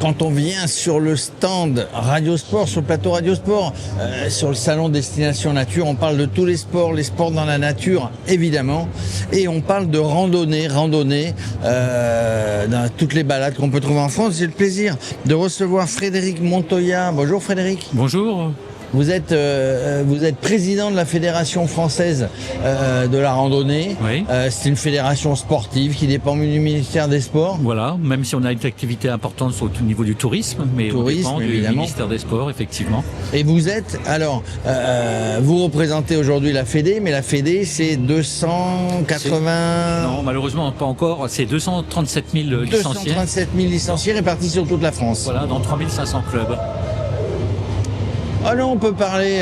quand on vient sur le stand Radiosport, sur le plateau Radiosport, sur le salon Destination Nature, on parle de tous les sports dans la nature, évidemment, et on parle de randonnée, dans toutes les balades qu'on peut trouver en France. J'ai le plaisir de recevoir Frédéric Montoya. Bonjour Frédéric. Bonjour. Vous êtes président de la Fédération française de la randonnée. Oui. C'est une fédération sportive qui dépend du ministère des Sports. Voilà, même si on a une activité importante au niveau du tourisme, mais on dépend du ministère des Sports, effectivement. Et vous êtes, vous représentez aujourd'hui la Fédé, mais la Fédé, c'est 280... Non, malheureusement, pas encore. C'est 237 000 licenciés. 237 000 licenciés répartis sur toute la France. Voilà, dans 3500 clubs. Ah non, on peut parler,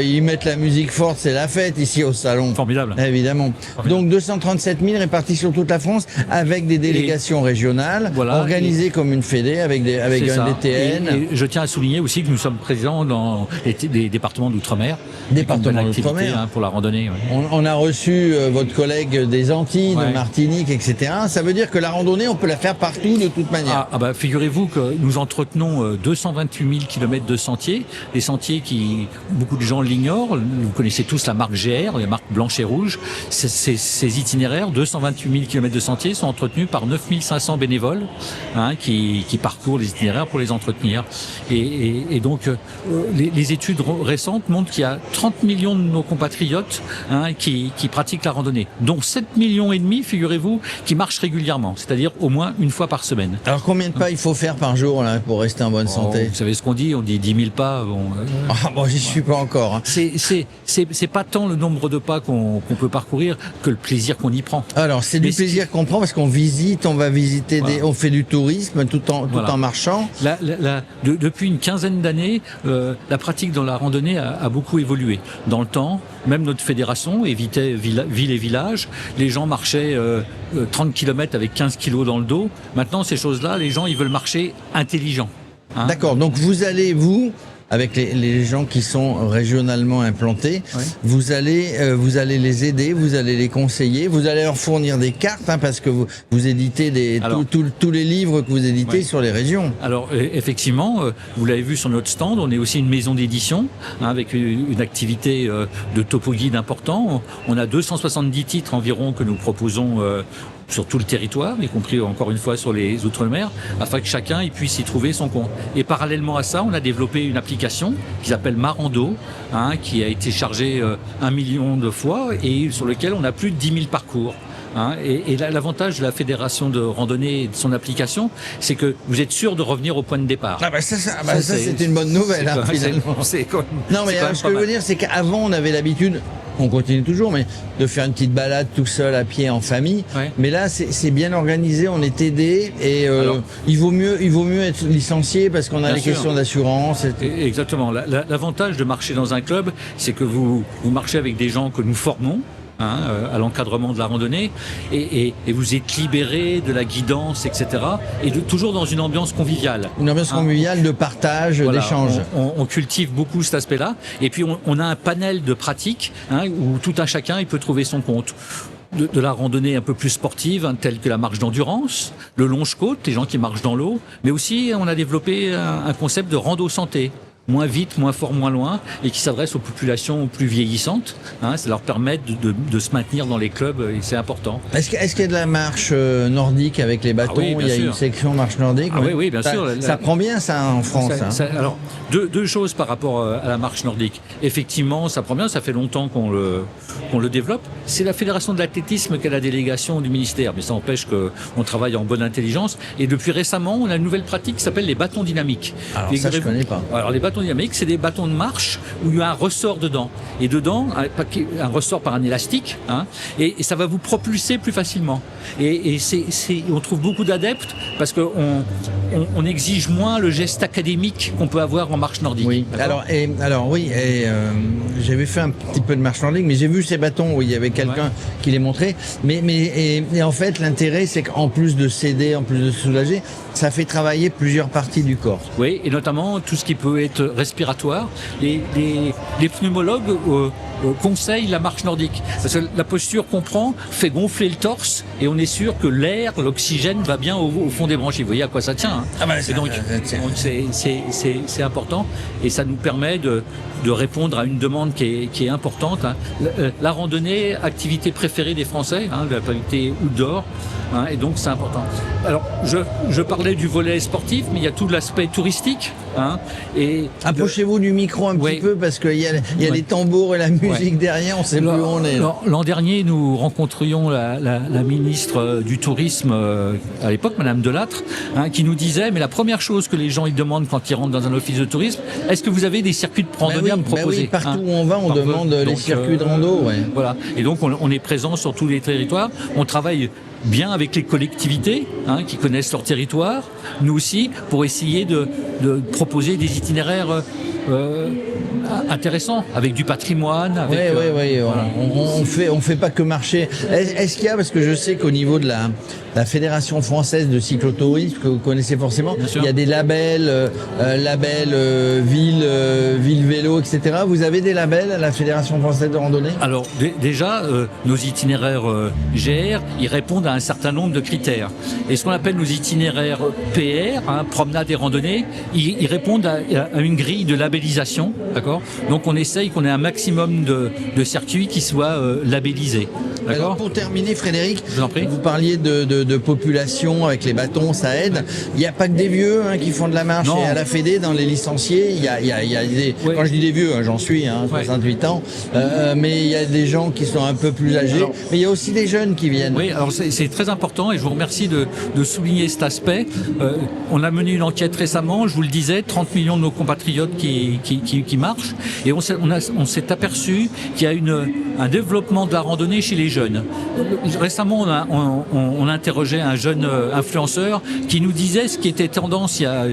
ils mettent la musique forte, c'est la fête ici au salon. Formidable. Évidemment. Formidable. Donc 237 000 répartis sur toute la France avec des délégations régionales, voilà, organisées comme une fédé avec un DTN. Et je tiens à souligner aussi que nous sommes présents dans les départements d'outre-mer. Département d'outre-mer. Pour la randonnée. Ouais. On a reçu votre collègue des Antilles, ouais, de Martinique, etc. Ça veut dire que la randonnée, on peut la faire partout de toute manière. Ah bah, figurez-vous que nous entretenons 228 000 km de sentiers. Les sentiers qui, beaucoup de gens l'ignorent. Vous connaissez tous la marque GR, les marques blanches et rouges. Ces itinéraires, 228 000 km de sentiers, sont entretenus par 9 500 bénévoles qui parcourent les itinéraires pour les entretenir. Et donc, les études récentes montrent qu'il y a 30 millions de nos compatriotes qui pratiquent la randonnée, dont 7 millions et demi, figurez-vous, qui marchent régulièrement, c'est-à-dire au moins une fois par semaine. Alors combien de pas il faut faire par jour là, pour rester en bonne santé? Vous savez ce qu'on dit? On dit 10 000 pas. Bon, j'y suis pas encore. C'est pas tant le nombre de pas qu'on peut parcourir que le plaisir qu'on y prend. Alors c'est du plaisir qu'on prend parce qu'on visite, on va visiter, on fait du tourisme tout en marchant. Depuis une quinzaine d'années, la pratique dans la randonnée a beaucoup évolué. Dans le temps, même notre fédération évitait villes et villages. Les gens marchaient 30 km avec 15 kilos dans le dos. Maintenant, ces choses-là, les gens, ils veulent marcher intelligent. D'accord, donc vous allez, avec les gens qui sont régionalement implantés, ouais, vous allez les aider, vous allez les conseiller, vous allez leur fournir des cartes, parce que vous éditez tous les livres que vous éditez, ouais, sur les régions. Alors effectivement, vous l'avez vu sur notre stand, on est aussi une maison d'édition avec une activité de topo guide important. On a 270 titres environ que nous proposons sur tout le territoire, y compris encore une fois sur les Outre-mer, afin que chacun puisse y trouver son compte. Et parallèlement à ça, on a développé une application qui s'appelle Marando, qui a été chargée 1 million de fois et sur lequel on a plus de 10 000 parcours. Et l'avantage de la fédération de randonnée et de son application, c'est que vous êtes sûr de revenir au point de départ. Ça c'est une bonne nouvelle, finalement. Non, mais ce que je veux dire, c'est qu'avant, on avait l'habitude, on continue toujours, mais de faire une petite balade tout seul à pied en famille. Ouais. Mais là, c'est bien organisé, on est aidé et il vaut mieux être licencié parce qu'on a les questions d'assurance. Exactement. L'avantage de marcher dans un club, c'est que vous marchez avec des gens que nous formons. À l'encadrement de la randonnée et vous êtes libéré de la guidance, etc. Et toujours dans une ambiance conviviale. Une ambiance conviviale de partage, voilà, d'échange. On cultive beaucoup cet aspect-là. Et puis on a un panel de pratiques où tout un chacun il peut trouver son compte. De la randonnée un peu plus sportive, telle que la marche d'endurance, le longe-côte, les gens qui marchent dans l'eau, mais aussi on a développé un concept de rando santé. Moins vite, moins fort, moins loin, et qui s'adresse aux populations plus vieillissantes. Ça leur permet de se maintenir dans les clubs, et c'est important. Est-ce qu'il y a de la marche nordique avec les bâtons? Oui, il y a une section marche nordique. Oui, bien sûr. Ça prend bien ça en France. Alors, deux choses par rapport à la marche nordique. Effectivement, ça prend bien, ça fait longtemps qu'on le développe. C'est la fédération de l'athlétisme qui a la délégation du ministère, mais ça empêche qu'on travaille en bonne intelligence. Et depuis récemment, on a une nouvelle pratique qui s'appelle les bâtons dynamiques. Alors ça, je connais pas. Alors, les bâtons dynamiques, c'est des bâtons de marche où il y a un ressort dedans. Et dedans, un ressort par un élastique, et ça va vous propulser plus facilement. Et on trouve beaucoup d'adeptes parce qu'on exige moins le geste académique qu'on peut avoir en marche nordique. Oui. J'avais fait un petit peu de marche nordique, mais j'ai vu ces bâtons où il y avait quelqu'un qui les montrait. Mais en fait, l'intérêt, c'est qu'en plus de s'aider, en plus de se soulager, ça fait travailler plusieurs parties du corps. Oui, et notamment tout ce qui peut être respiratoire. Les pneumologues conseille la marche nordique. Parce que la posture qu'on prend fait gonfler le torse et on est sûr que l'air, l'oxygène va bien au fond des branchies. Vous voyez à quoi ça tient. Donc c'est important et ça nous permet de répondre à une demande qui est importante. La randonnée, activité préférée des Français, l'activité outdoor, et donc c'est important. Alors je parlais du volet sportif, mais il y a tout l'aspect touristique. Et approchez-vous du micro un petit peu parce qu'il y a les tambours et la musique derrière, on sait plus où on est. L'an dernier, nous rencontrions la ministre du tourisme à l'époque, Madame Delattre, qui nous disait, mais la première chose que les gens ils demandent quand ils rentrent dans un office de tourisme, est-ce que vous avez des circuits de randonnée à me proposer? Oui, partout où on va, on demande les circuits de rando. Voilà. Et donc on est présent sur tous les territoires. On travaille bien avec les collectivités qui connaissent leur territoire, nous aussi, pour essayer de proposer des itinéraires intéressants, avec du patrimoine. Avec, voilà. On fait pas que marcher. Est-ce qu'il y a, parce que je sais qu'au niveau de la Fédération française de cyclotourisme, que vous connaissez forcément, il y a des labels, ville vélo, etc. Vous avez des labels à la Fédération française de randonnée? Alors déjà, nos itinéraires GR, ils répondent à un certain nombre de critères. Et ce qu'on appelle nos itinéraires PR, promenade et randonnée, ils répondent à une grille de labellisation, d'accord? Donc on essaye qu'on ait un maximum de circuits qui soient labellisés. Alors pour terminer, Frédéric, vous parliez de population avec les bâtons, ça aide. Il n'y a pas que des vieux qui font de la marche. Et à la Fédé, dans les licenciés, il y a des... Quand je dis des vieux, j'en suis, 68 ans, mais il y a des gens qui sont un peu plus âgés, mais il y a aussi des jeunes qui viennent. Oui, alors c'est très important et je vous remercie de souligner cet aspect. On a mené une enquête récemment, je vous le disais, 30 millions de nos compatriotes qui marchent, et on s'est aperçu qu'il y a un développement de la randonnée chez les jeunes. Récemment, on a interrogé un jeune influenceur qui nous disait ce qui était tendance il y a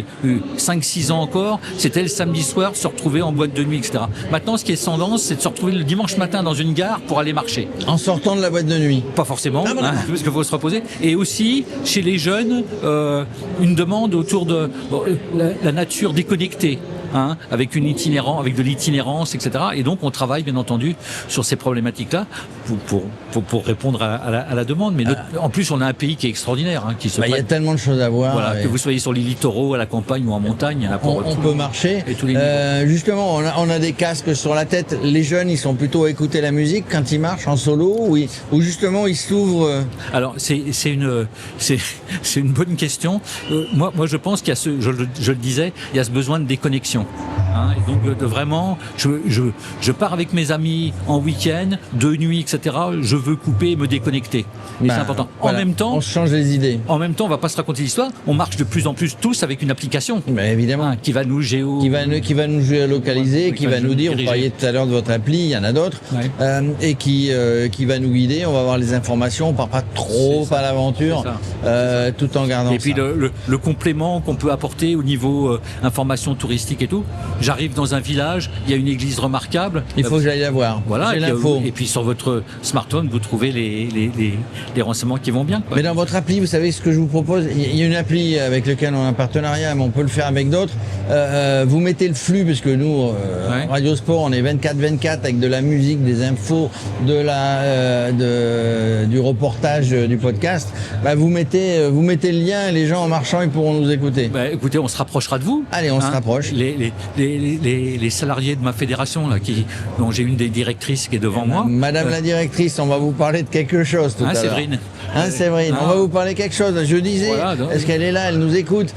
5-6 ans encore, c'était le samedi soir se retrouver en boîte de nuit, etc. Maintenant, ce qui est tendance, c'est de se retrouver le dimanche matin dans une gare pour aller marcher. En sortant de la boîte de nuit? Pas forcément, parce qu'il faut se reposer. Et aussi, chez les jeunes, une demande autour de la nature déconnectée. Avec de l'itinérance, etc. Et donc on travaille bien entendu sur ces problématiques-là pour répondre à la demande. Mais en plus on a un pays qui est extraordinaire, il y a tellement de choses à voir. Voilà, que vous soyez sur les littoraux, à la campagne ou en montagne, on peut marcher. Justement, on a des casques sur la tête. Les jeunes, ils sont plutôt à écouter la musique quand ils marchent en solo, ou justement ils s'ouvrent. Alors c'est une bonne question. Moi je pense qu'il y a je le disais, il y a ce besoin de déconnexion. Et donc vraiment, je pars avec mes amis en week-end, de nuit, etc. Je veux couper et me déconnecter. Mais c'est important. Voilà, en même temps, on change les idées. En même temps, on va pas se raconter l'histoire. On marche de plus en plus tous avec une application. Évidemment. Qui va nous qui va nous géolocaliser, qui va nous dire. Vous parliez tout à l'heure de votre appli, il y en a d'autres, et qui va nous guider. On va avoir les informations. On part pas trop à l'aventure, tout en gardant. Et puis le complément qu'on peut apporter au niveau information touristique et tout. J'arrive dans un village, il y a une église remarquable. Il faut que j'aille la voir. Voilà. Et puis sur votre smartphone, vous trouvez les renseignements qui vont bien. Mais dans votre appli, vous savez ce que je vous propose? Il y a une appli avec laquelle on a un partenariat, mais on peut le faire avec d'autres. Vous mettez le flux, parce que nous, Radio Sport, on est 24/24 avec de la musique, des infos, du reportage, du podcast. Vous mettez le lien et les gens en marchant, ils pourront nous écouter. Écoutez, on se rapprochera de vous. Allez, on se rapproche. Les salariés de ma fédération, dont j'ai une des directrices qui est devant moi. Madame la directrice, on va vous parler de quelque chose tout à l'heure. Séverine. Séverine, on va vous parler de quelque chose. Je disais, est-ce qu'elle est là, elle nous écoute?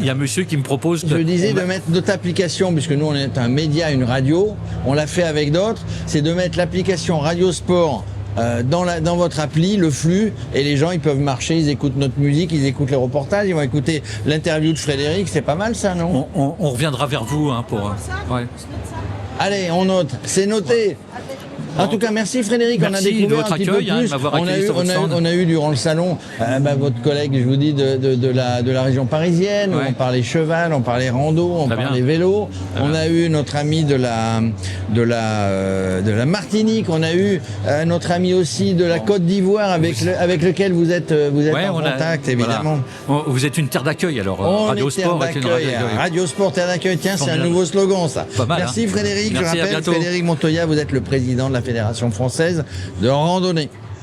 Il y a monsieur qui me propose... Je disais de mettre notre application, puisque nous on est un média, une radio, on l'a fait avec d'autres, c'est de mettre l'application Radio Sport dans votre appli, le flux, et les gens ils peuvent marcher, ils écoutent notre musique, ils écoutent les reportages, ils vont écouter l'interview de Frédéric. C'est pas mal ça, non? On reviendra vers vous pour... Allez, on note, c'est noté. En tout cas, merci Frédéric. Merci on a découvert de votre un petit accueil, peu plus. m'avoir accueilli sur votre stand. On a eu durant le salon votre collègue, je vous dis, de la région parisienne. On parlait cheval, on parlait rando, on parlait vélo. On a eu notre ami de la Martinique. On a eu notre ami aussi de la Côte d'Ivoire avec lequel vous êtes en contact, évidemment. Voilà. Vous êtes une terre d'accueil, alors. Radio Sport. Radio Sport, terre d'accueil. Tiens, c'est un nouveau slogan, ça. Pas mal, merci Frédéric. Merci, je rappelle, Frédéric Montoya, vous êtes le président de la Fédération française de randonnée.